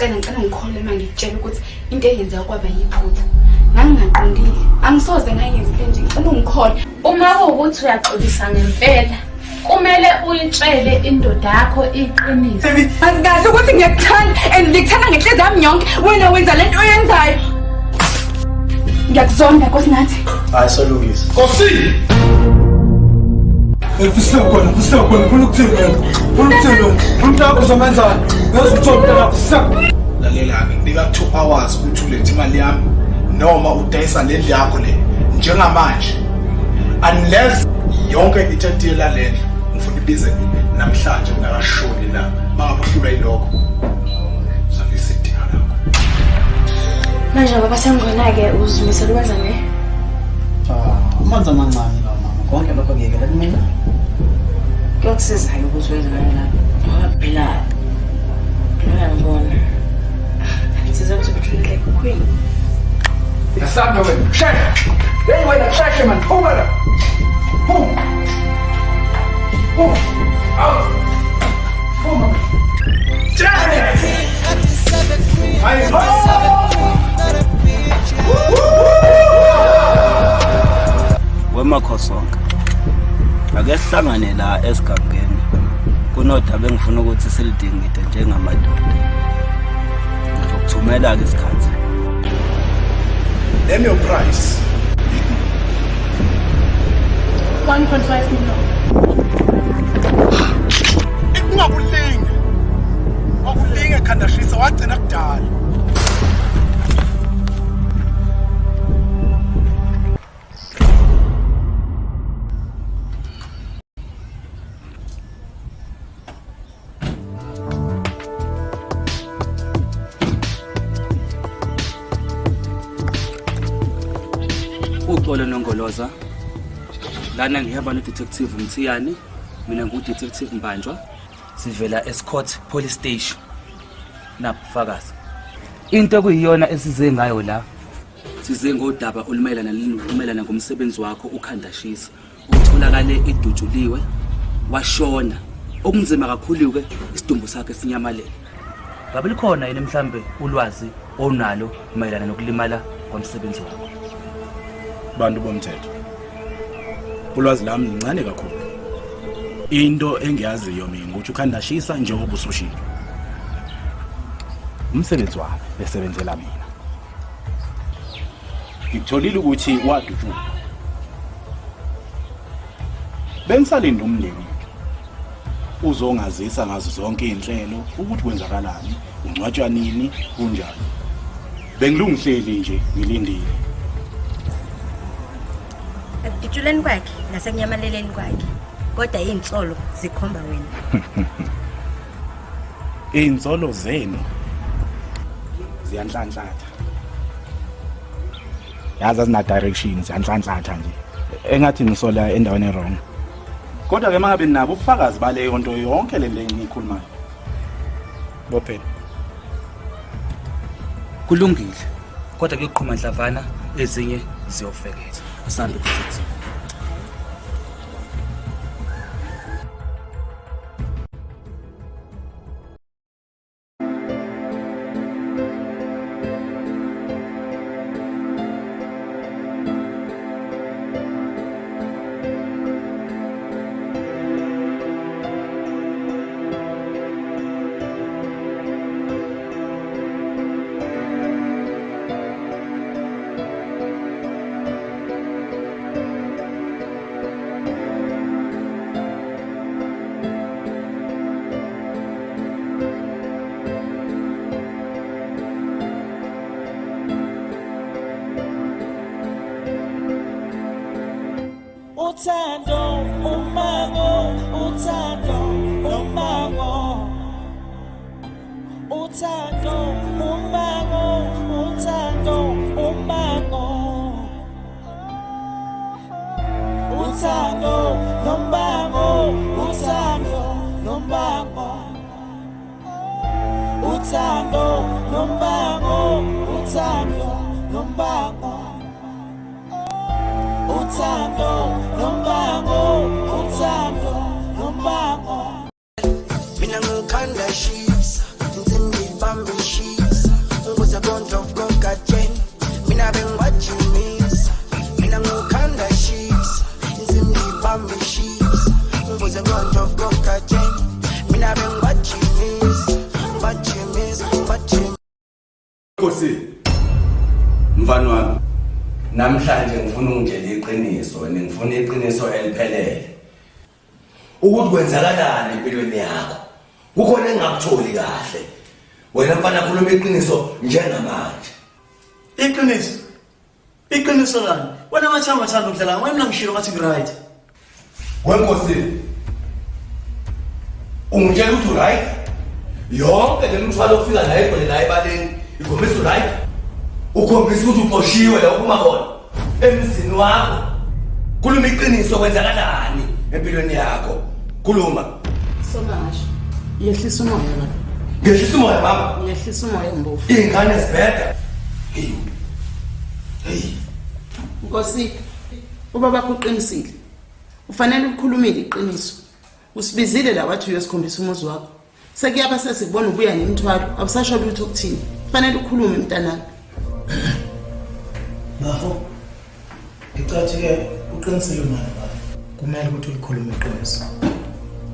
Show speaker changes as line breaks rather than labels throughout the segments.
ngicela ngikhole manje ngitshela ukuthi into eyenza kwaba yiphutha. Ngangingaqondile. Angisoze ngayenza nje. Ngicela ungikhole.
Uma kuwukuthi uyaxolisa ngempela, kumele uyitshele indoda yakho iqiniso.
Asikahle ukuthi ngiyakuthanda and ngikuthanda ngenhliziyo yami yonke. Wena wenza lento oyenzayo. Ngiyakuzonda Nkosinathi.
Hayi solungisa.
Nkosi! Kusekhona kunokuthini. Umuntu wakho uzomenzani? Ngizothola lapho.
Lalela-ke ngikunika 2 hours ukuthi ulethe imali yami noma udayisa le ndlu yakho le njengamanje. Unless yonke ithethiela le ndlu ngifuna ibize namhlanje ngakashoni la. Mangabe uhlula yilokho. Savisa idinga lakho.
Manje ngoba sengona-ke uzimisela ukwenza ne?
Amanzi amancane la mama. Konke lokho kuyekela kumina.
Kuyokusizayo ukuthi wenze kanye lapho. Ngoba phela uyangibona. Siza ukuthi uthule like queen.
Yasanda wena. Shaya. Hey wena shaya man. Phuma la. Phuma. Phuma. Out. Phuma. Shaya. Hayi.
Wemakhosonke ake sihlangane la esigangeni kunodaba engifuna ukuthi silidingide njengamadoda ngizokuthumela ke isikhathi.
Name your price.
1.5 million.
Ungakulinga. Wakulinga Khandashisa wagcina kudala.
Uxolo Nongoloza. Lana ngihamba no-Detective Mthiyani, mina ngu-Detective Mbanjwa. Sivela Escort Police Station. Nabufakazi. Into kuyiyona esize ngayo la. Size ngodaba olumayelana ngomsebenzi wakho uKhandashisa. Utholakale edutshuliwe, washona. Okunzima kakhulu ke isidumbu sakhe sinyamalele. Ngabe likhona yini mhlambe ulwazi onalo mayelana nokulimala komsebenzi wakho?
Bantu bomthetho. Ulwazi lami lincane kakhulu. Into engiyaziyo mina ukuthi uKhandashisa njengoba usushilo. Umsebenzi wami besebenzela mina. Ngitholile ukuthi wadutshulwa. Bengisalinda umndeni. Uzongazisa ngazo zonke inhlelo ukuthi kwenzakalani, ungcwatshwa nini, kunjani. Bengilungihleli nje ngilindile.
Ekujuleni kwakhe nasekunyamaleleni kwakhe. Kodwa izinsolo zikhomba wena.
Izinsolo zenu ziyanhlanhlatha. Yazi azina direction ziyanhlanhlatha nje. Engathi ngisola endaweni wrong. Kodwa ke mangabe nabo ubufakazi baleyo nto yonke le ngikhulumayo. Bophela.
Kulungile. Kodwa kuyoqhuma ndlavana ezinye ziyofeketha. Asanda ukuthi
Uthando, umango, uthando, umango. Uthando, umango, uthando, umango. Uthando, umango, uthando, umango. Uthando, umango, uthando, umango. Uthando, nombango, uthando, nombango. Mina ngikhandashisa, ngizindibamba
Nkosi. Mfana wami. Namhlanje ngifuna ungitshela iqiniso, ngifuna iqiniso eliphelele. Ukuthi kwenzakalani empilweni yakho. Kukhona engakutholi kahle. Wena mfana khuluma iqiniso njengamanje.
Iqiniso. Iqiniso lani? Wena mathamba thanda ukudlala wena ngishilo ngathi right.
Wenkosi. Ungitshela ukuthi right? Yonke lemithwalo ofika la ekhona la ebaleni, ikhombisa right? Ukhombisa ukuthi uqoshiwe la ukuma khona emzini wakho. Khuluma iqiniso kwenzakalani empilweni yakho. Khuluma.
Somasho. Yehlisa umoya la.
Ngehlisa umoya mama.
Yehlisa umoya mbofu.
Ingane sibheda. Hey.
Nkosi, ubaba uqinisile. Ufanele ukukhulumile iqiniso. Usibizile la wathi uyosikhombisa umuzi wakho. Sekuyaba sesikubona ubuya nemithwalo, abusasho lutho ukuthini. Kufanele ukhulume mntanami.
Bafo. Ngicathi-ke uqinisile manje baba. Kumele ukuthi ulikhulume iqiniso.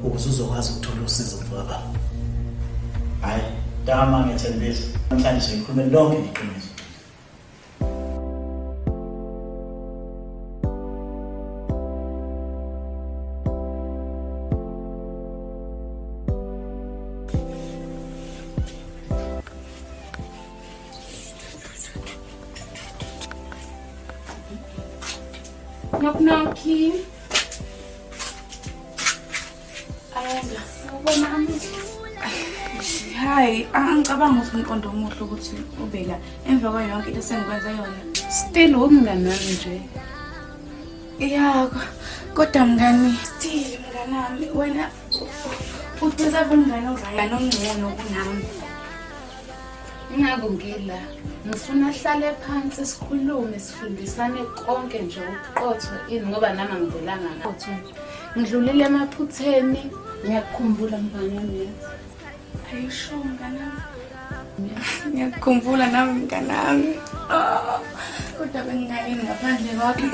Ukuze uzokwazi ukuthola usizo mfowabo. Hayi, dama ngethembisa. Namhlanje ngikhulume lonke iqiniso.
Knock-knocky. Hayi, angicabanga ukuthi umqondo omuhle ukuthi ube la emva kwayo yonke into esengikwenza yona. Still umngani wami nje. Yeah, kodwa mngani, still mngani wami, wena udeserve umngani ovayana omngcono kunami. Ingakho ngila, ngifuna ahlale phansi sikhulume sifundisane konke nje ubuqotho ini ngoba nami angivelanga ngakho. Ngidlulile emaphutheni, ngiyakukhumbula mngani wami. Ayisho mngani wami. Ngiyakukhumbula nami mngani wami. Kodwa bengingayini ngaphandle kwakho.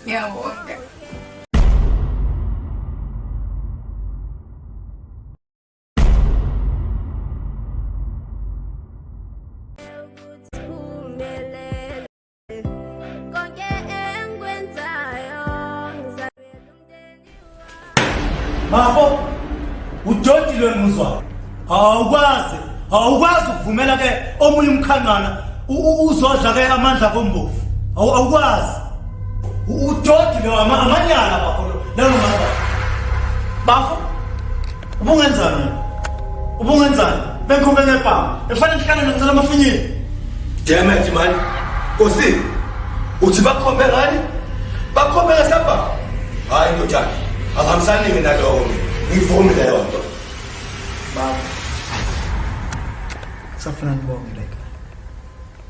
Ngiyabonga.
Bafo, ujodile muzwa. Awukwazi ukuvumela ke omunye umkhanqana uzodla ke amandla kombofu. Awukwazi. Ujodile amanyala bafo. Lelo mama. Bafo. Ubungenzani? Benkhombe ngepama. Efanele ngihlale ngicela amafinyini.
Damn it man. Nkosi. Uthi bakhombe ngani? Bakhombe ngesapha. Hayi ndoda. Ahamsani mina lo. Ngivumile yonke.
Baba. Safuna ngibonge like.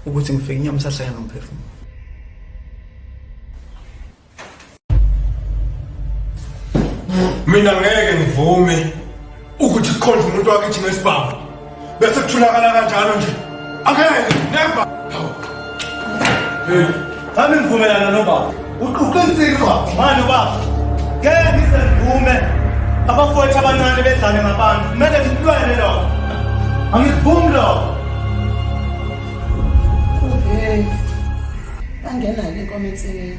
Ukuthi ngifike nyamsasaya ngomphefumulo.
Mina ngeke ngivume ukuthi kukhonje umuntu wakithi ngesibhamu. Bese kuthulakala kanjalo nje. Angeke, never.
Hami ngivumelana nobaba. Uqinisile baba. Manje baba. Ngeke ngivume abafowethu abancane bedlale ngabantu. Kumele ngilwele lokho. Angivumi lokho.
Okay. Angena ke inkomethe.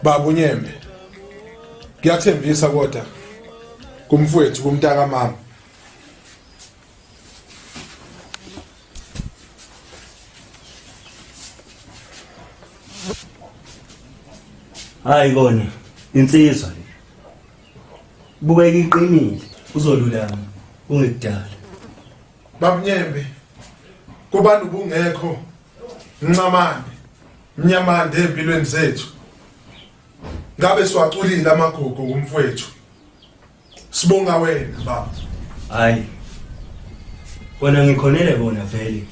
Baba unyembe. Ngiyathembisa kodwa kumfowethu kumntaka mama.
Hayi kona insizwa le. Bukeka iqinile uzolulama ungekudala.
Babnyembe kubantu bungekho ncamane mnyamande empilweni zethu. Ngabe siwaculile amagugu kumfowethu. Sibonga wena baba.
Hayi. Wena ngikhonele bona vele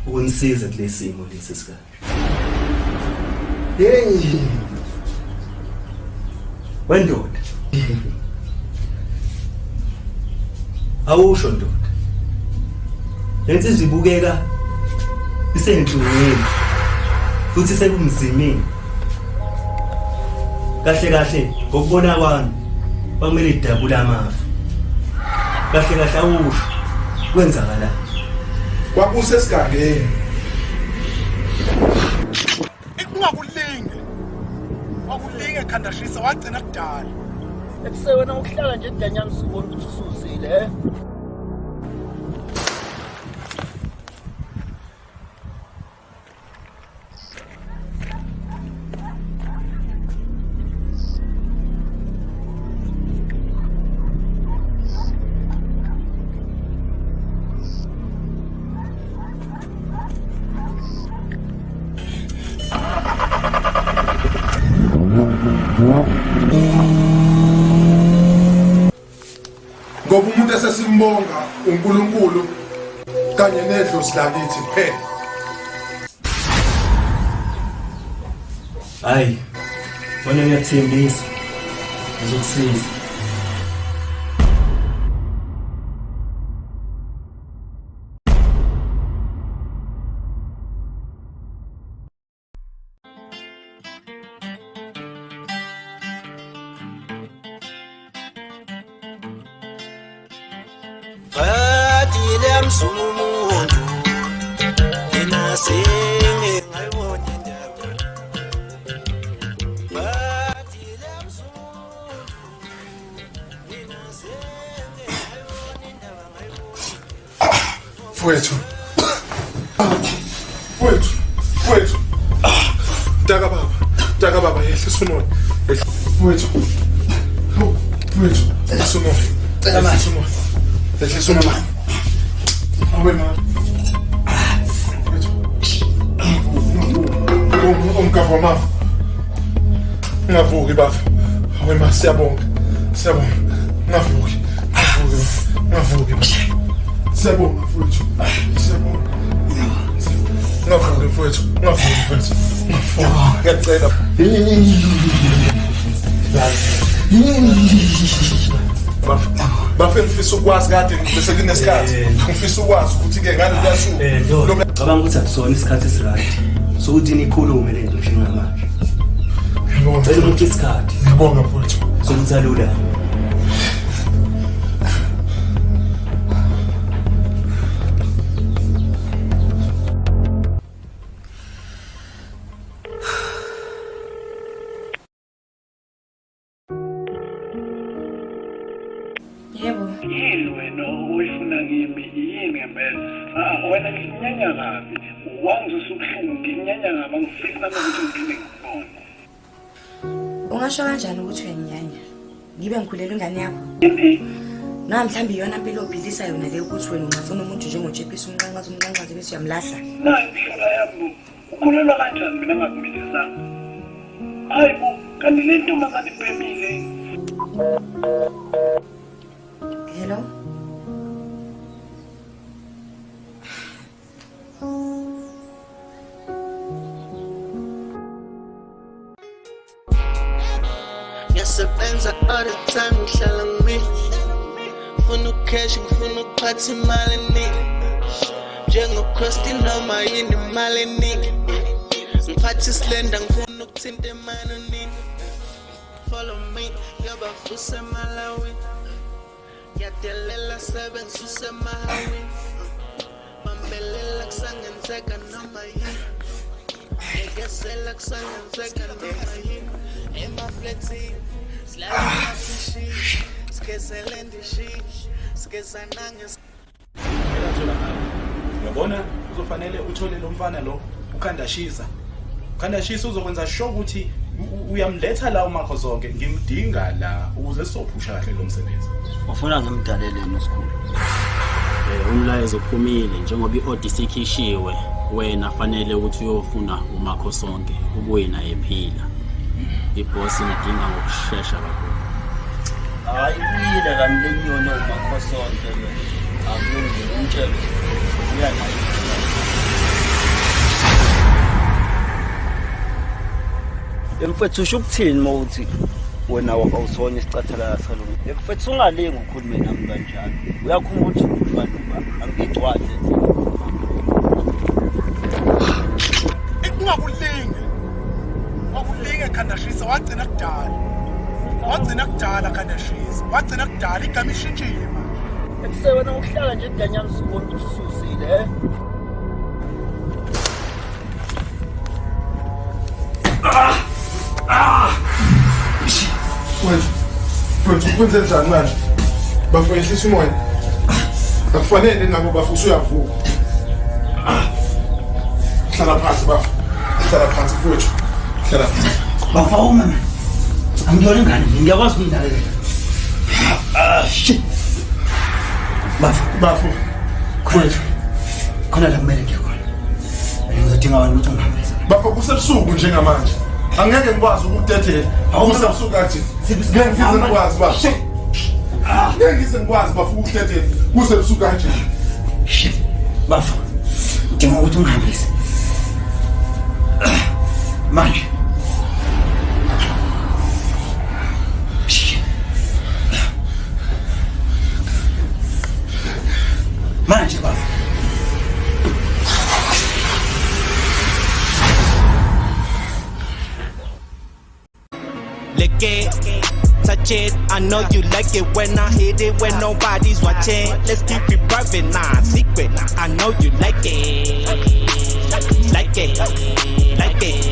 ukunisiza kulesimo lesi sika. Hey. Wendoda. Awusho ndoda. Lensizwe ibukeka isenhlungweni futhi sekumzimini. Kahle kahle ngokubona kwami bamele idabula amafu. Kahle kahle awusho kwenzakala.
Kwakuse sigangeni.
Ungakulinge. Wakulinge khandashisa wagcina kudala.
Ekuse wena uhlala nje edanyana sibona ukuthi usuzile
Ngoba umuntu esesimbonga uNkulunkulu kanye nedlozi lakithi kuphela.
Hayi. Wena ngiyathembisa. Ngizokusiza.
Badile msumuntu inasinge ngayibona indaba Badile msumuntu inasinge ngayibona indaba
Mfowethu. Mfowethu. Taka baba yehlisa umoya. Mfowethu. Yehlisa umoya. Yehlisa umoya. Yehlisa umoya. Awe ma. Umkava mafu. Ngavuki bafu. Awe ma siyabonga. Ngavuki. Siyabonga mfowethu. Siyabonga. Ngavuki mfowethu. Ngiyacela. Bafuna ngifisa ukwazi kade bese kunesikhathi. Ngifisa ukwazi ukuthi ke ngani kuyashuka.
Cabanga ukuthi akusona isikhathi esirayt. Sokuthi nikhulume lento njengamanje.
Ngiyabonga.
Bese ukuthi isikhathi.
Ngiyabonga mfowethu.
Sokuthi alula.
Yebo.
Yini wena oyifuna kimi yini ngempela? Wena nginyanya kabi. Wangizisa ubuhlungu nginyanya kabi angifisi nami ukuthi ngiphinde ngikubone.
Ungasho kanjani ukuthi uyanginyanya? Ngibe ngikhulele ingane yakho? Na mhlambi iyona impilo ophilisa yona le ukuthi wena ungafuna umuntu njengoJephisa umnqanqazi bese uyamlahla.
Nayi mhlola yami. Ukhulelwa kanjani mina ngakumilisanga? Hayibo, kanti le ntombazane ibhemile.
Hello?
Ngiyasebenza all the time ngihlala ngimi Ngifuna ucash ngifuna ukuphatha imali eningi Njengo-Krusty noma yini imali eningi Ngiphatha isilenda ngifuna ukuthinta imali eningi Follow me ngiyabavusa emalawini Ngiyadelela sebenzisa emahawini Bambelela kusangenzeka noma yini Ngekezela kusangenzeka noma yini Emafletini silala
Uyabona uzofanele uthole lo mfana lo ukhandashisa. Ukhandashisa uzokwenza sure ukuthi uyamletha la umakho zonke ngimdinga la ukuze sizophusha kahle lo msebenzi.
Ufuna ngimdalele nesikhulu. Umlayezo uphumile njengoba iODC ikhishiwe wena fanele ukuthi uyofuna umakho sonke ubuye naye ephila. Iboss idinga ngokusheshsha kakhulu. Hayi uyile kami lenyoni umakho sonke lo. Akulungile umtshelo. Uyanayo. Emfethu usho ukuthini mawuthi wena awusona isicathela salona. Emfethu ungalingi ukukhuluma nami kanjalo. Uyakhuluma ukuthi ukhuluma noba angigcwale.
Ungakulingi. Wakulinga khandashisa wagcina kudala. Wagcina kudala khandashisa. Wagcina kudala igama ishintshile manje.
Ekusewena uhlala nje kudanyana usubona ukuthi ususile
Wena ukwenze njani manje? Bafo yehlisa umoya. Akufanele nabo bafo usuyavuka. Hlala phansi bafo. Hlala phansi mfowethu. Hlala phansi.
Bafo uma. Angiyona ngani ngiyakwazi ukuyidlalela. Shit. Bafo. Mfowethu. Khona la kumele ngikhona. Ngizodinga wena ukuthi ungihambise.
Bafo kusebusuku njengamanje. Angeke ngikwazi ukudedela. Awusebusuku kanje. Ngeke ngikwazi bafo. Ngeke ngikwazi bafo ukudedela. Kusebusuku kanje.
Shit. Bafo. Ngidinga ukuthi ungihambise. Manje. Manje bafo.
Lick it, touch it. I know you like it when I hit it when nobody's watching. Let's keep it private, nah, secret. I know you like it, like it, like it.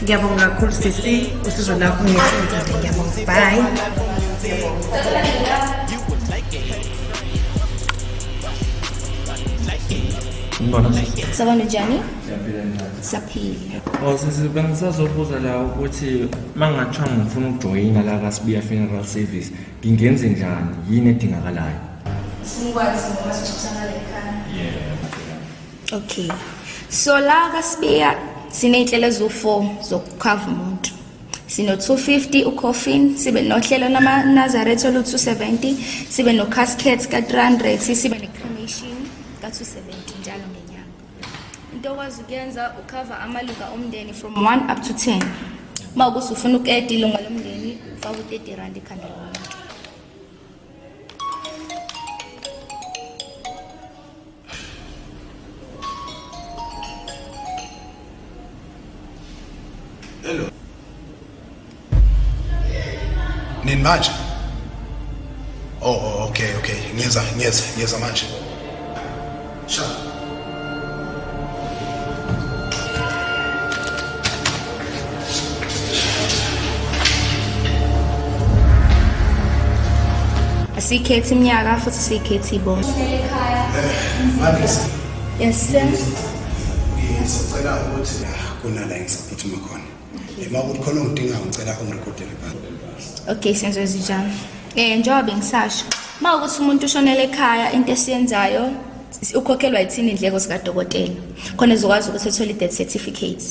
Ngiyabonga kakhulu sisi usizo lakho ngiyathola ngiyabonga. Bye.
Sabona njani? Saphile.
Sisi bengisazobuza la ukuthi mangathiwa ngifuna ukujoyina la kaSibiya Funeral Service ngingenze njani yini edingakalayo?
Singwazi ngoba sisana lekhaya. Okay. So la kaSibiya siney'nhlelo ezo-4 zokukhava umuntu. Sino 250 ucoffin, sibe nohlelo nama Nazareth olu 270, sibe no casket ka 300, sibe ne cremation ka 270 njalo ngenyanga. Into okwazi ukuyenza ukhava amalunga omndeni from 1 up to 10. Mawukuthi ufuna ukedi ilunga lomndeni ufaka u30 ikhanda lomuntu.
Hello. Nini manje? Oh, okay. Ngiyeza manje. Sha.
Asikhethi iminyaka futhi sikhethi ibona. Yes sir.
Ngicela ukuthi kunala ngisaphuthuma khona. Emakuthi khona ungidinga ngicela ungirekhodele phansi.
Okay, senzo zijana. Njengoba bengisasho, mawukuthi umuntu ushonele ekhaya into esiyenzayo ukhokhelwa yithini indleko zikadokotela. Khona ezokwazi ukuthi ethole i-death certificate.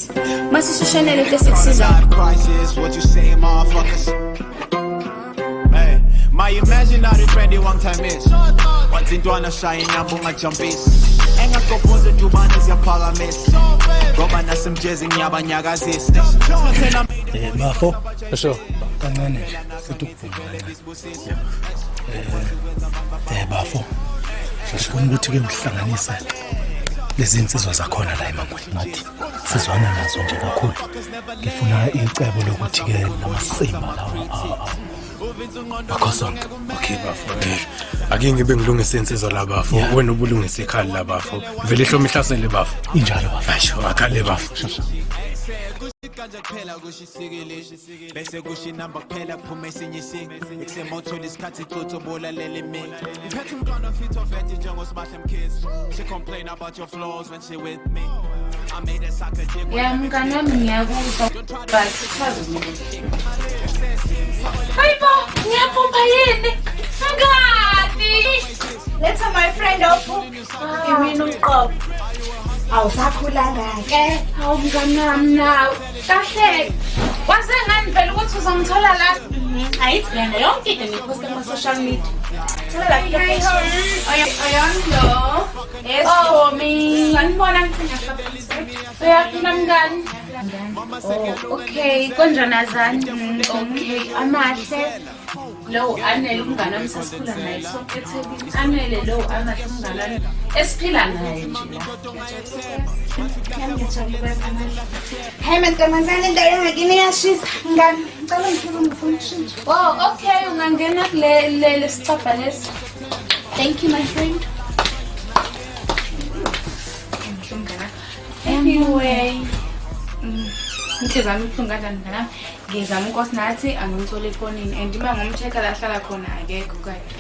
Mase ushonele into esikusiza.
My imaginary friend one time is once into an shine nabunga jumpis engakophoze njubane siyaphakamisa ngoba nasemjezi ngiyabanyakazisa
Bafo sho kancane sithi ukuvuma bafo sifuna ukuthi ke uhlanganise lezi insizwa zakhona la eMangweni ngathi sizwana nazo nje kakhulu. Ngifuna icebo lokuthi ke namasimba lawo Bakhoso.
Okay bafo. Ake ngibe ngilungise insizwa la bafo. Wena ubulungise ikhali la bafo. Vele ihlomi ihlasele bafo.
Injalo bafo.
Asho akale bafo.
kanje kuphela kusho isikili bese kusho inamba kuphela kuphume esinye isingi ekusema uthola isikhathi itsotsobola leli mini ngiphethe umntwana fit of it njengosibahle mkhizi she complain about your flaws when she with me I made a sucker jig
Yeah, mkanami ngiyakuzwa but chaza Hayibo ngiyapompa yini ngani
Let's have my friend Opho.
Ngimina uqobo
Awusakhulanga ke.
Hawu mkanami nawe kahle Waze ngani phela ukuthi uzongithola la
Ayithi lena yonke into ngiposta kuma social media. Thola la
Ayonlo
Tommy.
Sanibona ngiyashapa Uyaphila mngani Oh okay konjani azani Okay amahle Lo anele umngane wami sasikhula naye so eThekwini anele lo amahle umngane esiphila naye nje
Hey mantombazane indawo yakini iyashisa ngani ngicela ngifike ngifuna ukushintsha.
Oh okay ungangena kule sicabha lesi
Thank you my friend.
Anyway Ngizama ukuhlunga kanjani ngana ngizama inkosi nathi angimthole efonini and uma ngomcheck la hlala khona akekho kade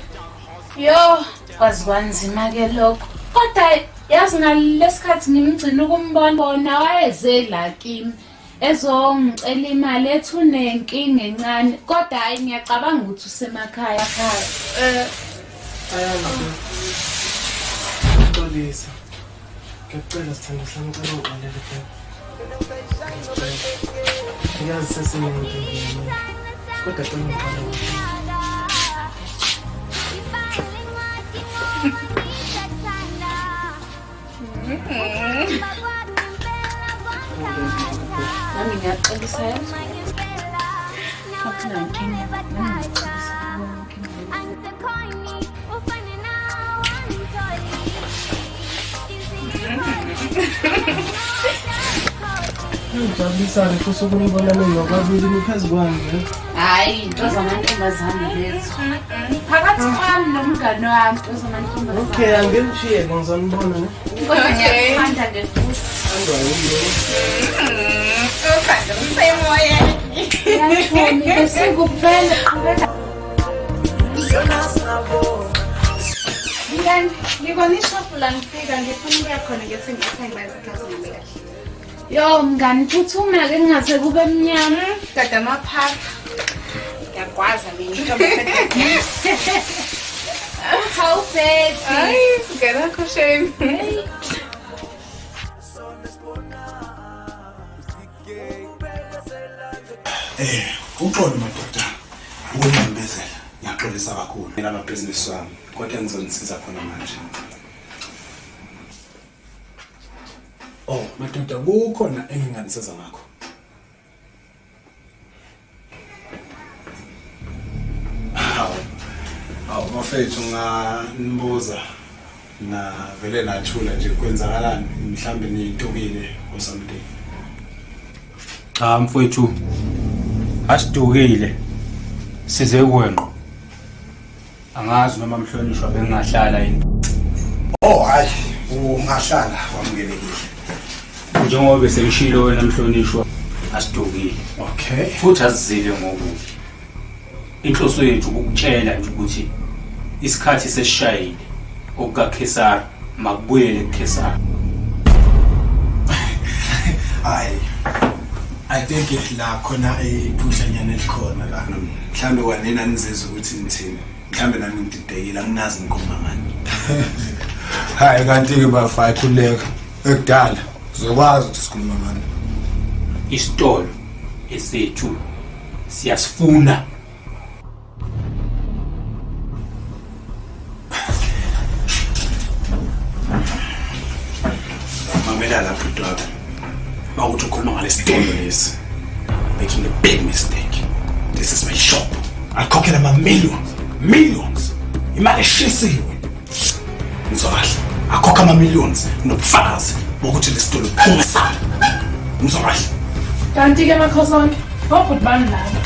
Yo kwazi kwanzima ke lokho kodwa yazi ngalesikhathi ngimgcina ukumbona wayeze la kimi ezongicela imali ethunenkinga encane kodwa hayi ngiyacabanga ukuthi usemakhaya ekhaya
Dolisa. Ngiyacela sithanda sami uqala uvalele phela. Ngiyazi sesiningi kodwa cela uqale.
Nami ngiyaxolisa yazi Nginkinga
Ngijabulisa futhi ukunibona nokwabili niphezu kwami.
Hayi into zamantombazane lezo phakathi kwami nomngane wami into zamantombazane
Okay, anginishiye ngizonibona ne.
Okay ngithanda nje futhi
Uthanda umsemoya.
Yashoni bese kuphela
Ngani ngibona ishop la ngifika ngifuna ukuya khona ngithi ngithenga izikhathi ngibeka.
Yo mngani phuthuma ke ngase kube mnyama
Dada maphaka. Ngiyakwazi mina intombi
How bad
Ay, ngena ko shame.
Uxolo madoda. Ukungibezela. Ngiyaxolisa kakhulu. Mina amabhizinisi wami kodwa ngizonisiza khona manje. Oh, madoda kukhona enginganisiza ngakho. Awu mafethu nganibuza na vele nathula nje kwenzakalani mhlambe niyitokile or something.
Cha mfowethu asidukile size kuwena angazi noma mhlonishwa bengahlala yini.
Oh hayi ungahlala wamukelekile.
Njengoba sengishilo wena mhlonishwa asidukile.
Okay.
Futhi asizile ngokuhle. Inhloso yethu ukutshela nje ukuthi isikhathi sesishayile okukaKhesari makubuyele kuKhesari.
Hayi I think la khona iphusha nyane likhona la. Mhlambe wanena nizizwe ukuthi nithini. Mhlambe nami ngididekile anginazi ngikhuluma ngani. Hayi kanti ke bafa ikhuleka ekudala uzokwazi ukuthi sikhuluma ngani.
Isitolo esethu siyasifuna.
Mamela lapho dog. Mawuthi ukhuluma ngalesitolo lesi. Making a big mistake. This is my shop. Akhokhela millions. Imali eshisiwe. Ngizokwazi. Akhokha millions nobufakazi bokuthi lesitolo phungisana. Ngizokwazi.
Kanti ke makhosonke, wabhuti bami labo.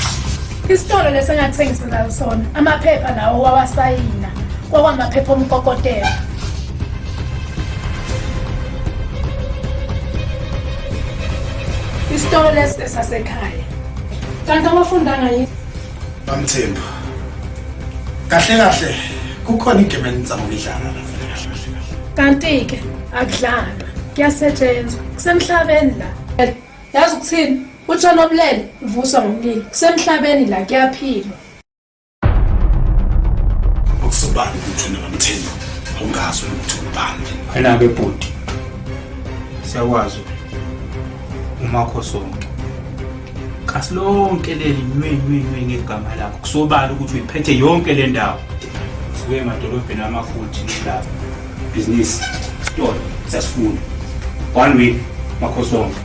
Isitolo lesengathengisa ngaso sona, amaphepha nawo wawasayina. Kwakwamaphepha omkokotela. isitolo lesi esasekhaya. Kanti awafundanga yini?
Bamthembu. Kahle kahle kukhona igame enizama ukudlala la vele kahle.
Kanti-ke akudlalwa, kuyasetshenzwa, kusemhlabeni la. Yazi ukuthini? Utshwala obulele uvuswa ngomlilo. Kusemhlabeni la kuyaphilwa.
Ukusubani ukuthi uNomthembu ungazi ukuthi ubani.
Wena ke bhuti. Siyakwazi umakho sonke. Kasilonke leli nwe ngegama lakho. Kusobala ukuthi uyiphethe yonke le ndawo. Sibuye emadolobheni amakhulu la. Business store sasifuna. 1 week makho sonke.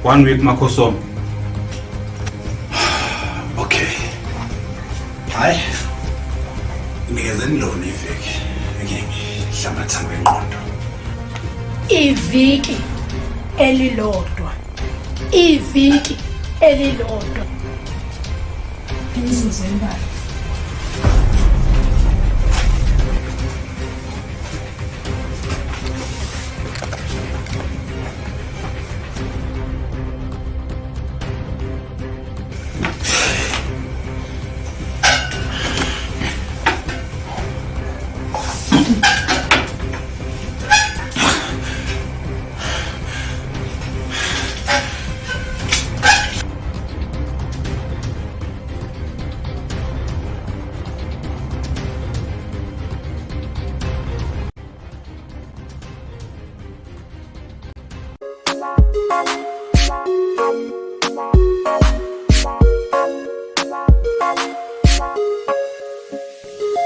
1 week makho sonke.
Okay. Hayi. Nikezeni lona iveki. Ngihlamathambe ingqondo.
Iviki elilodwa. Iviki elilodwa. Imizuzu embalwa.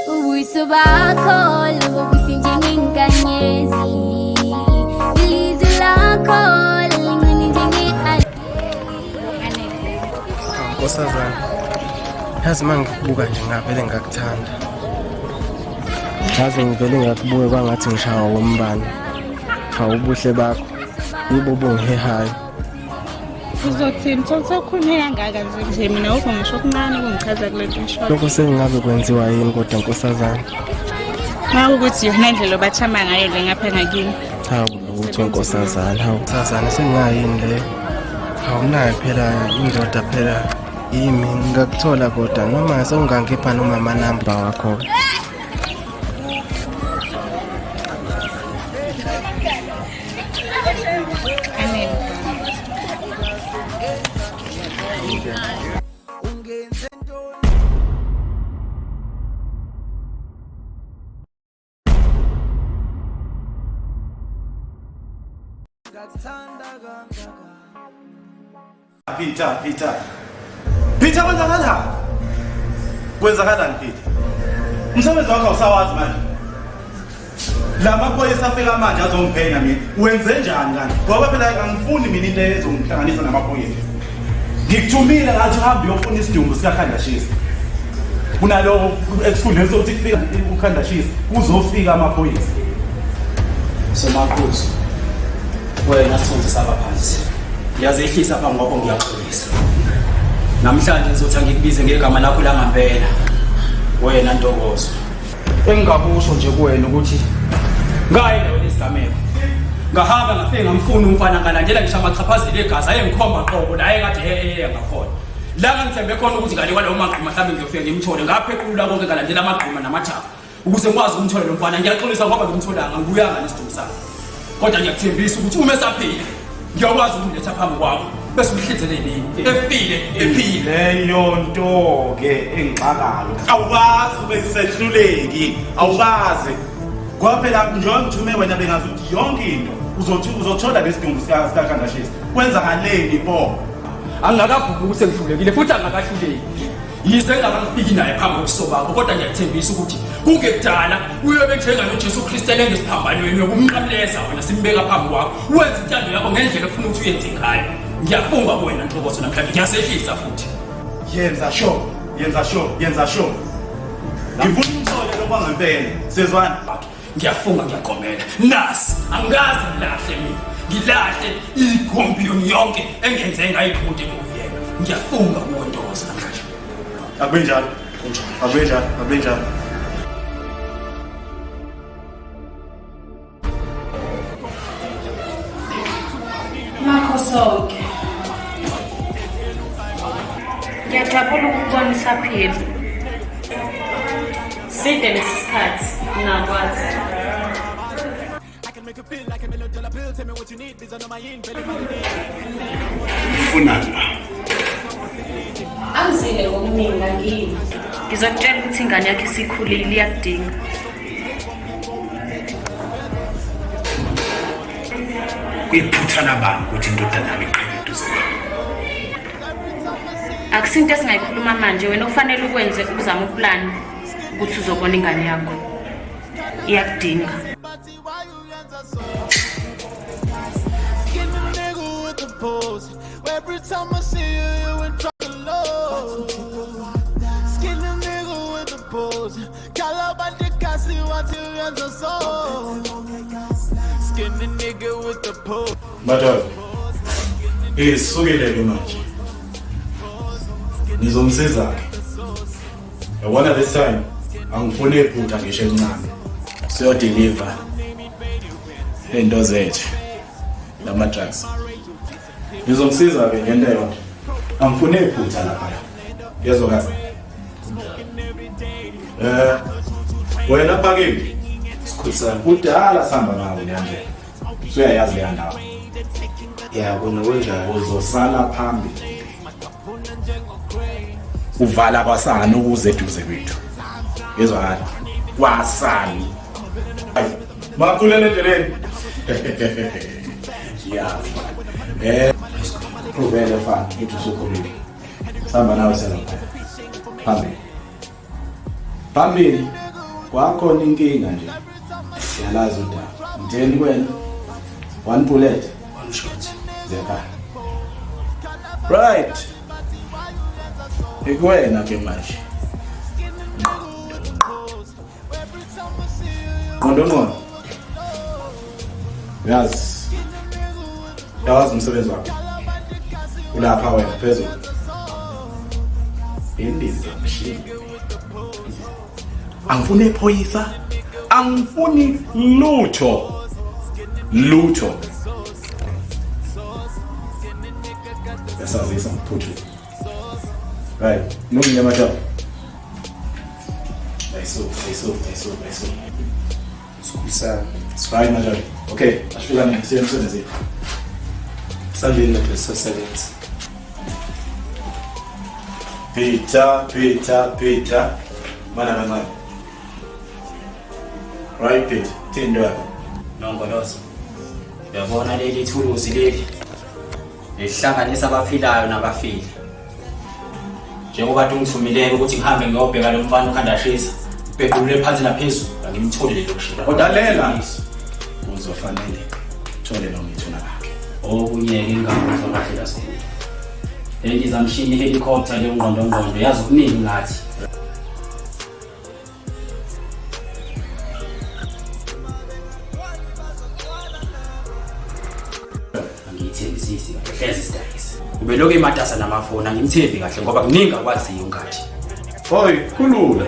Ubuso bakho lobo businje ngenkanyezi Ilizwi lakho lingcini njenge
Nkosazana, yazi mangikubuka nje ngavele ngakuthanda. Yazi ngivele ngakubuka kwangathi ngishawa wombane. Ubuhle bakho yibo bongihehayo.
Uzothini sokukhuluma kangaka nje mina ukho ngisho okuncane kungichaza kule nto.
Lokho sengabe kwenziwa yini kodwa nkosazana?
Maku ukuthi yona indlela obachama ngayo le ngapha ngakini.
Hawu ukuthi nkosazana, hawu nkosazana sengayini le. Awunayo phela indoda phela yimi ngakuthola kodwa noma sewungangipha noma amanamba wakho.
Peter kwenzakalani? Kwenzakalani Peter? Umsebenzi wakho awusawazi manje. La maphoyisa afika manje azongiphenya mina. Wenze njani kanti? Ngoba phela angifuni mina into ezongihlanganisa namaphoyisa. Ngikuthumile ngathi uhambe uyofuna isidumbu sikaKhandashisa. Kunalo ekufundeni sokuthi kufika uKhandashisa kuzofika amaphoyisa.
Somakhosi. Wena sithunzi sabaphansi. Ngiyazehlisa phambi kwakho ngiyaxolisa. Namhlanje ngizothi ngikubize ngegama lakho langempela. Wena Ntokozo. Engingakusho nje kuwena ukuthi ngaye endaweni esigameko. Ngahamba ngafike ngamfuna umfana ngalandela ngisho amachaphazeli egazi ayengikhomba qobo la ekade ngakhona. La ngithembe khona ukuthi ngale kwalowo maqhuma mhlawumbe ngiyofika ngimthole ngaphequlula konke ngalandela amaqhuma namathafa. Ukuze ngikwazi ukumthola lo mfana ngiyaxolisa ngoba ngimtholanga ngibuyanga nesidumbu sakhe. Kodwa ngiyakuthembisa ukuthi uma esaphila ngiyakwazi ukumletha phambi kwakho bese umhlinzele nini efile ephile
leyo nto ke engixakayo awukazi ube sehluleki awukazi ngoba phela njengoba ngithume wena bengazi ukuthi yonke into uzothola lesidumbu sikaKhandashisa kwenza ngaleni bo
angakavuki ukuthi ngihlulekile futhi angakahluleki yize ngakafiki naye phambi kokusobakho kodwa ngiyakuthembisa ukuthi kungekudala uyobe njenga noJesu Kristu engesiphambanweni yokumqaleza wena simbeka phambi kwakho wenza intando yakho ngendlela ofuna ukuthi uyenze ngayo ngiyafunga kuwena Ntokozo namhlanje ngiyasehlisa futhi
yenza sure ngifuna umthole lokwangempela sezwana
ngiyafunga ngiyagomela nasi angazi ngilahle mina ngilahle ikhompiyoni yonke engenze ngayibhuti kuyena ngiyafunga kuwe Ntokozo namhlanje
abenjalo
Makho sonke.
Ngiyajabula ukubona isaphila. Side lesi sikhathi ngakwazi.
Ufunani la?
Angizile ngokuningi ngini. Ngizokutshela ukuthi ingane yakhe isikhulile iyakudinga.
Kuyiphutha labani ukuthi indodana yami iqine eduze kwami.
Akusinto esingayikhuluma manje, wena ufanele ukwenze uzama uplan ukuthi uzobona ingane yakho. Iyakudinga.
Every time I see you, you in trouble, Lord. Skinny nigga with the pose. Calabante Cassie, what you got the soul. Skinny nigga with the pose.
Madod, isukile manje. Nizomsiza ke. Yabona this time angifuni iphutha ngisho encane. Siyo deliver into zethu lama drugs. Nizomsiza ke ngento yonke. Angifuni iphutha lapha. Yezwakazi. Wena phakile. Sikhulisa. Kudala sihamba nawe nje. Uyayazi le ndawo.
Ya kona kunjani?
Uzosala phambili. Uvala kwasana ukuze eduze kwethu. Yezwakala. Kwasani. Makulele endleleni. Ya. Provele fa into sokhulile. Sihamba nawe selapha. Phambili. Phambili. Kwakhona inkinga nje. Siyalazi udaba. Ngitheni kwena? One bullet, one shot. Zeka. Right. Ikwena ke manje. Ngondo. Yazi. Yazi umsebenzi wakho. Ulapha wena phezulu. Indiza machine. Angifuni iphoyisa. Angifuni lutho. Lutho. Yasazisa mphuthu. Right. Nunginya mata. Aiso.
Sikhulisa.
Spy mata. Okay, ashula ni siyenze.
Sambini lapha sebenza.
Peter. Mana kancane. Right, Peter. Tindo yakho.
Nongolozo. Uyabona leli thuluzi leli. Lihlanganisa abaphilayo nabafile. Njengoba ungithumileke ukuthi ngihambe ngiyobheka lo mfana uKhandashisa. Ubhekule phansi naphezulu, angimthole lelo kushila.
Kodwa lela uzofanele thole lo ngithuna lakhe.
Okunyeke ingakho kahle la sikhulu. Endiza mshini helicopter le ngqondo yazi ukuningi ngathi. Ngithembisisi kahle sizidayisa. Ube lokho ematasa namafoni angimthembi kahle ngoba kuningi akwaziyo ngathi.
Hoy, khulula.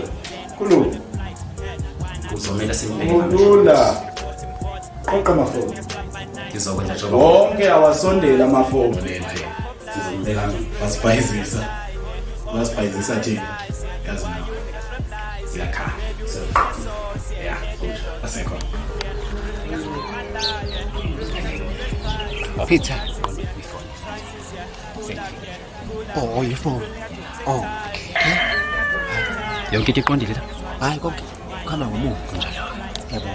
Uzomela simbeke.
Khulula. Qoqa amafoni.
Ngizokwenza njengoba
wonke awasondela amafoni lena.
Sizombeka mina.
Wasibhayizisa thina. Yazi nawe. Siyakhala. Yeah, good. Asekho.
Peter. Oh, your phone. Oh.
Yonke into iqondile la.
Hayi konke. Khamba ngomuva kanjalo. Yebo.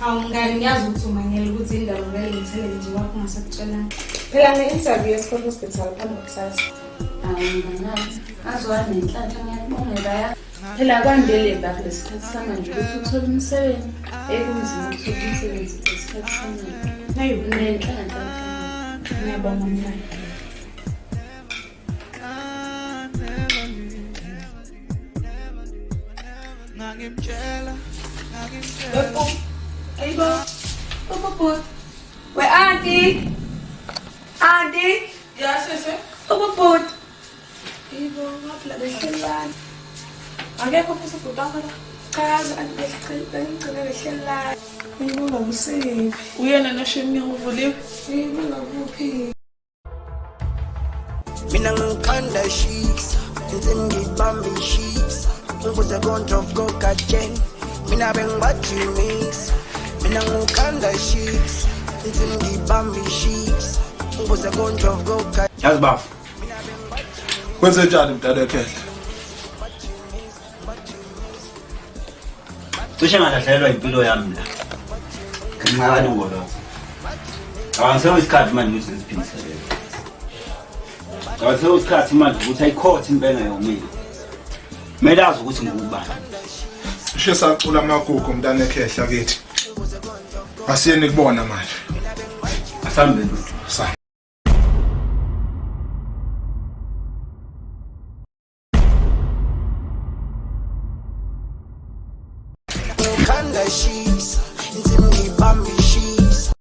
Hawu mngani ngiyazi ukuthi umanyela ukuthi indaba vele ngithelele nje wakho ungasakutshelanga. Phela ne-interview yesikole hospital phambi kokusasa. Hawu mngani, azwani nenhlanhla ngiyakubonga baya. Phela kwandele back lesikhathi samanje ukuthi uthole umsebenzi. Ekunzima ukuthola umsebenzi lesikhathi samanje. Hayi unenhlanhla. Ngiyabonga mngani. Hey, Bob. Bob. Where Auntie? Auntie? Yes, yes, sir. Bob. Hey, Bob. What the hell? Akekho futhi ubhuti chaza angicela behlala. Ngibona useyipi. Uyena noshemi uvuliwe. Ngibona kuphi.
Mina ngikhanda shisa, ngibambi shisa. Ukuze kontrol cocaine. Mina bengibajimisa. Mina ngikhanda shisa, ngibambi shisa. Ukuze kontrol cocaine.
Yazi bafu. Kwenze njani mdala ekhehla?
Cishe ngalahlelwa impilo yami la. Ngenxa kalungolo. Awangisela isikhathi manje ukuthi ngiziphindisele. Awangisela isikhathi manje ukuthi ayikhothe impela yomina. Kumele azi ukuthi ngubani.
Sishe sacula amagugu mntana ekhehla kithi. Asiyeni kubona manje.
Asambe.
Sa.
Khanda shisa, ngibambi shisa.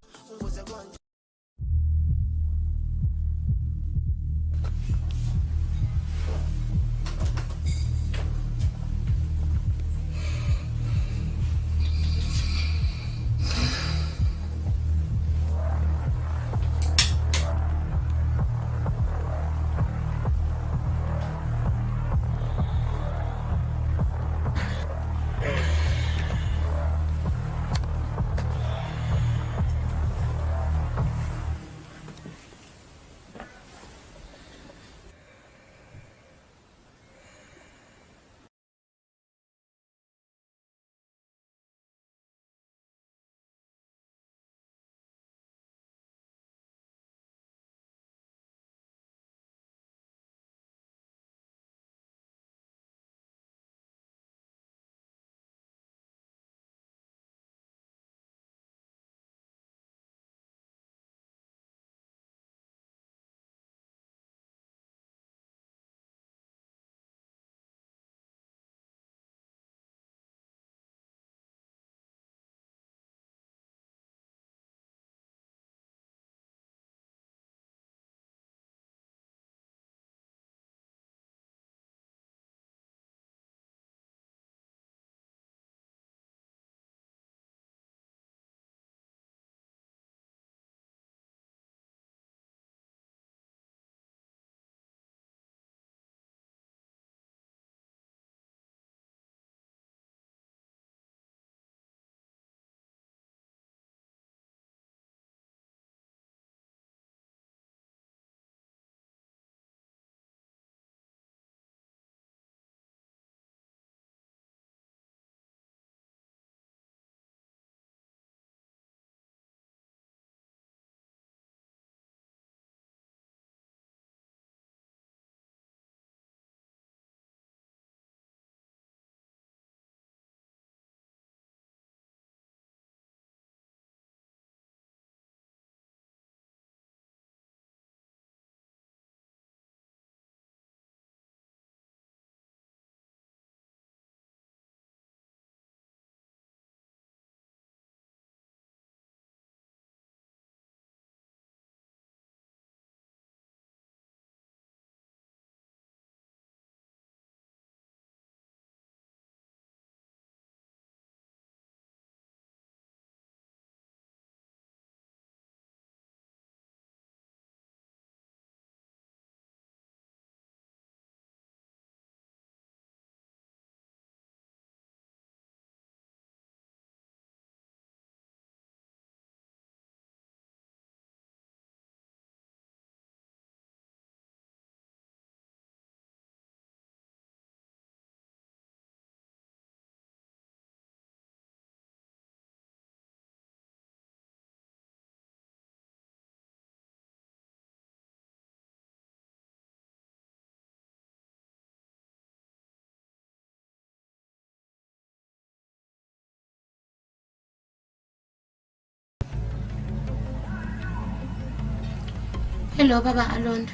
Hello baba Alondo.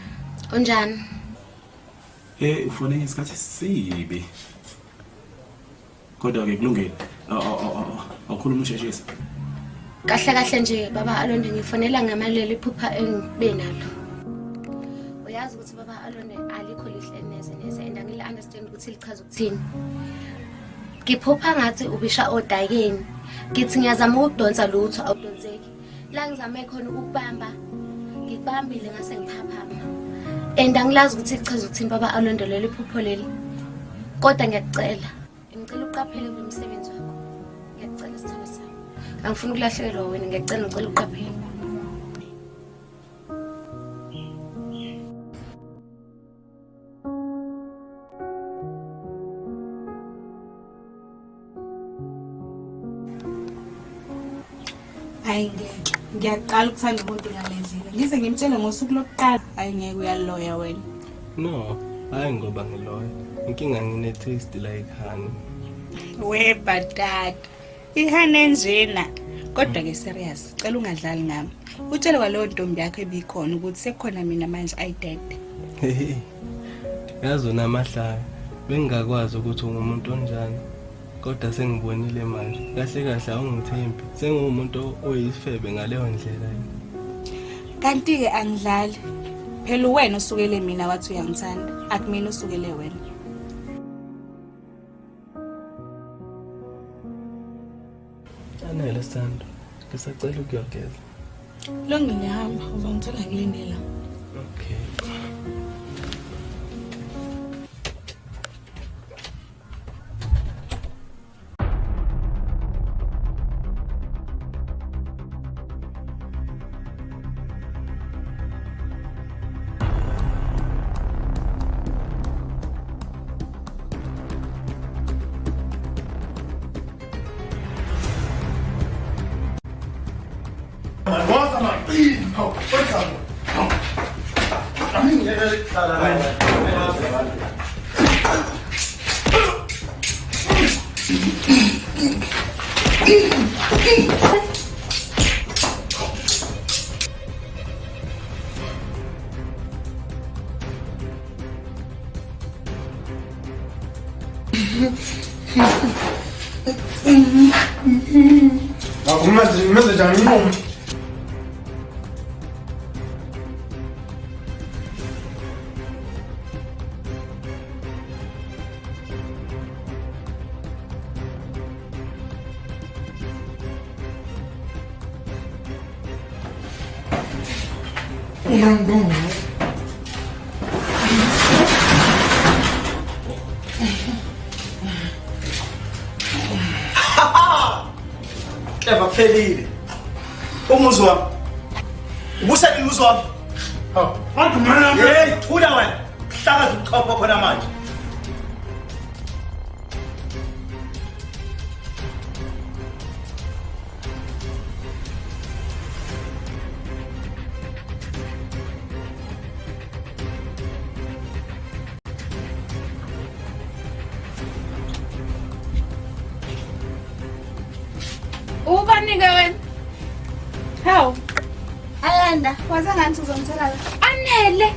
Unjani?
Ufone ngesikhathi sibi. Kodwa ke kulungile. Awukhuluma usheshisa.
Kahle nje baba Alondo ngifonela ngamaleli iphupha engibe nalo. Uyazi ukuthi baba Alondo alikho lihle neze and angile understand ukuthi lichaza ukuthini. Ngiphupha ngathi ubisha odayeni. Ngithi ngiyazama ukudonsa lutho awudonseki. La ngizame khona ukubamba. Ngibambile ngase ngiphaphama. And angilazi ukuthi lichaza ukuthini baba Alondo leli iphupho leli. Kodwa ngiyacela. Ngicela uqaphele kumsebenzi wakho. Ngiyacela sithando sami. Angifuni ukulahlekelwa wena, ngiyacela ngicela uqaphele.
Hayi ngiyaqala ukuthanda umuntu ngalendlela. Ngize ngimtshele ngosuku lokuqala. Hayi ngeke uyaloya wena.
No, hayi ngoba ngiloyo. Inkinga ngine taste like honey.
We batata. Ihane njena. Kodwa ke serious. Cela ungadlali ngami. Utshele kwaleyo ntombi yakho ebikhona ukuthi sekukhona mina manje ayidede.
Yazi unamahlaya. Bengingakwazi ukuthi ungumuntu onjani. Kodwa sengibonile manje. Kahle awungithembi. Sengumuntu oyisifebe ngaleyo ndlela.
Kanti ke angidlali. Phela wena usukele mina wathi uyangithanda. Akumina usukele wena.
Anele Sandra. Ngisacela ukuyogeza.
Lo ngiyahamba uzongithola ngilindela.
Okay.
Clever phelile. Umuzi wami. Ubusani umuzi wami? Hawu, mana. Hey, thula wena. Hlakaza uqhopho khona manje.
Ubani ke wena? Hawu.
Ayanda, waza ngani uzongithola la?
Anele.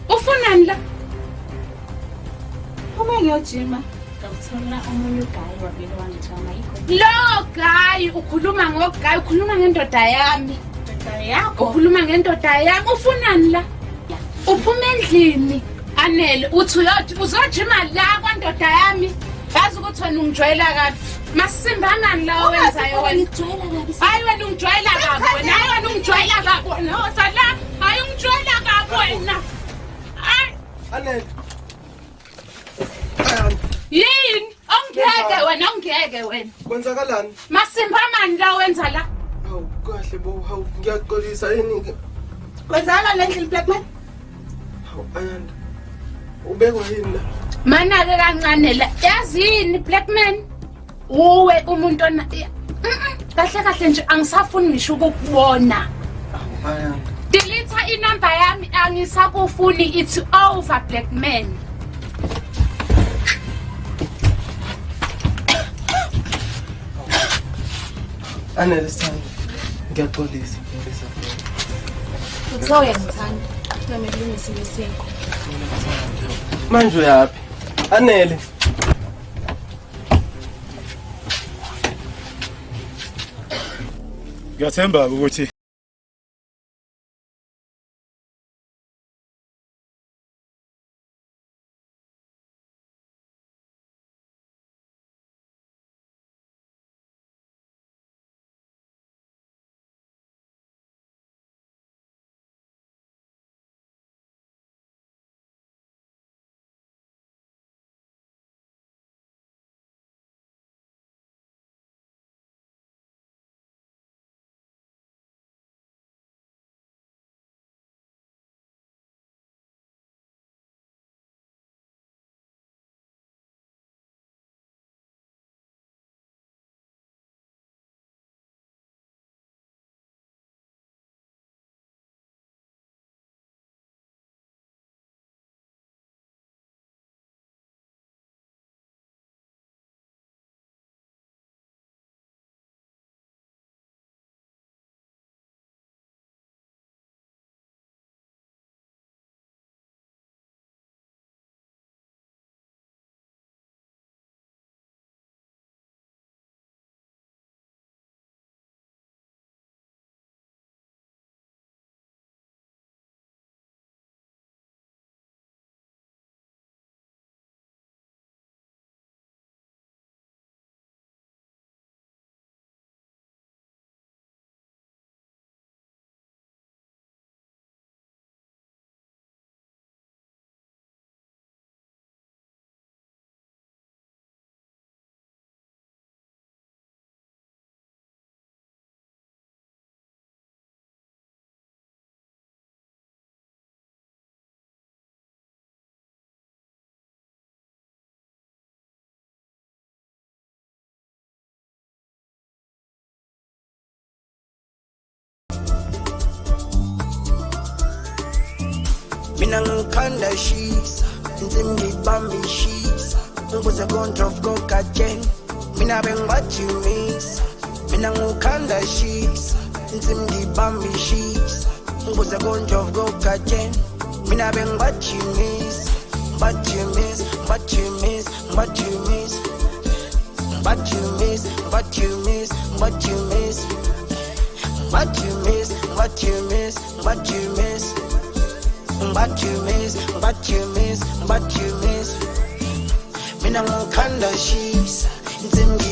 Ufunani la?
Uma ngiyojima, ngakuthola omunye ugayi wabili wangithoma yikho.
Lo guy ukhuluma ngoguy, ukhuluma ngendoda yami.
Ndoda yakho.
Ukhuluma ngendoda yami. Ufunani la? Uphuma endlini. Anele, uthi uzojima la kwandoda yami. Yazi ukuthi wena ungijwayela kabi. Masimbangani la owenzayo wena? Hayi wena ungijwayela kabi wena. Hayi wena ungijwayela kabi wena. Ozala, hayi ungijwayela kabi wena. Hayi.
Anele.
Yini? Ongeke wena, ongeke wena.
Kwenzakalani?
Masimbangani la owenza la?
Hawu, kahle bo, hawu ngiyaxolisa yini?
Kwenzala lendlela Blackman?
Hawu Ayanda. Ubekwa yini la?
Mana ke kancane la. Yazini Blackman? Uwe umuntu ona kahle nje angisafuni ngisho ukubona.
Ayanda.
Delete inumber yami angisakufuni, it's over Blackman.
Anele Sandra. Ngiyaxolisa.
Uthe uyangithanda. Kumele ngilungise lesiko.
Manje uyaphi? Anele.
Ngiyathemba ukuthi
Mina ngikhanda shisa, insim ngibambishisa, ngibuze kontrol kokajen, mina bengibajimisa. Mina ngikhanda shisa, insim ngibambishisa, ngibuze kontrol kokajen, mina bengibajimisa. Bajimisa, bajimisa, bajimisa, bajimisa, bajimisa, bajimisa, bajimisa, bajimisa, bajimisa. But you miss, mina ngikhanda shisa, insimbi